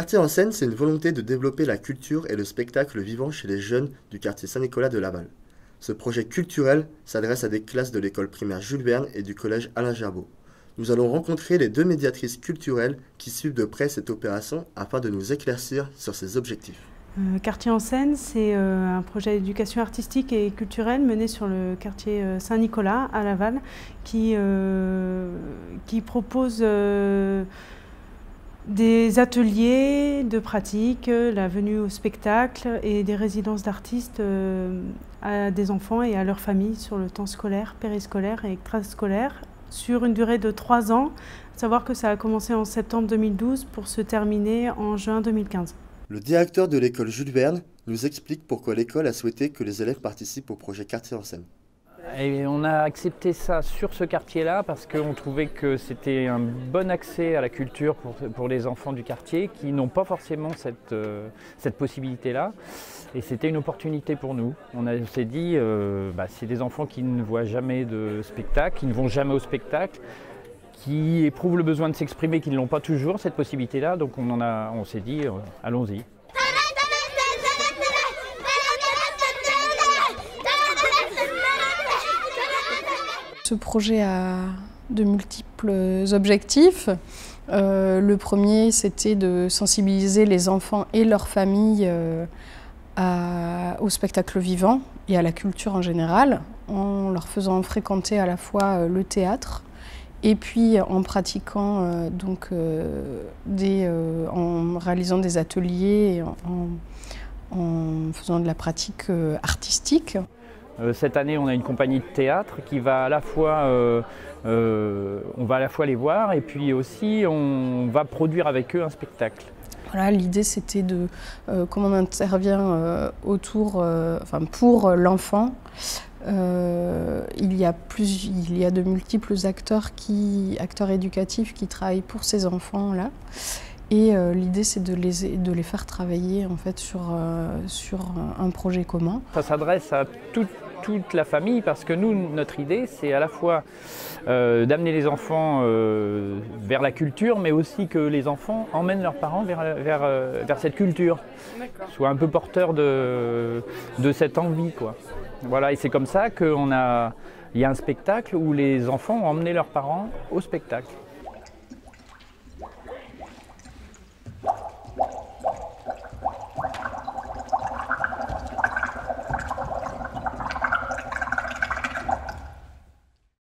Quartier en scène, c'est une volonté de développer la culture et le spectacle vivant chez les jeunes du quartier Saint-Nicolas de Laval. Ce projet culturel s'adresse à des classes de l'école primaire Jules Verne et du collège Alain Gerbaud. Nous allons rencontrer les deux médiatrices culturelles qui suivent de près cette opération afin de nous éclaircir sur ses objectifs. Quartier en scène, c'est un projet d'éducation artistique et culturelle mené sur le quartier Saint-Nicolas à Laval qui propose des ateliers de pratique, la venue au spectacle et des résidences d'artistes à des enfants et à leurs familles sur le temps scolaire, périscolaire et extrascolaire sur une durée de 3 ans, à savoir que ça a commencé en septembre 2012 pour se terminer en juin 2015. Le directeur de l'école Jules Verne nous explique pourquoi l'école a souhaité que les élèves participent au projet Quartier en scène. Et on a accepté ça sur ce quartier-là parce qu'on trouvait que c'était un bon accès à la culture pour les enfants du quartier qui n'ont pas forcément cette possibilité-là. Et c'était une opportunité pour nous. On s'est dit, c'est des enfants qui ne voient jamais de spectacle, qui ne vont jamais au spectacle, qui éprouvent le besoin de s'exprimer, qui ne l'ont pas toujours, cette possibilité-là. Donc on s'est dit, allons-y. Ce projet a de multiples objectifs. Le premier, c'était de sensibiliser les enfants et leurs familles au spectacle vivant et à la culture en général, en leur faisant fréquenter à la fois le théâtre et puis en pratiquant, en réalisant des ateliers, en faisant de la pratique artistique. Cette année, on a une compagnie de théâtre qui va à la fois, on va à la fois les voir et puis aussi on va produire avec eux un spectacle. Voilà, l'idée c'était de comment on intervient pour l'enfant. Il y a de multiples acteurs éducatifs qui travaillent pour ces enfants-là. Et l'idée, c'est de les faire travailler en fait, sur un projet commun. Ça s'adresse à toute la famille parce que nous, notre idée, c'est à la fois d'amener les enfants vers la culture, mais aussi que les enfants emmènent leurs parents vers cette culture, soient un peu porteurs de cette envie, quoi. Voilà, et c'est comme ça qu'il y a un spectacle où les enfants ont emmené leurs parents au spectacle.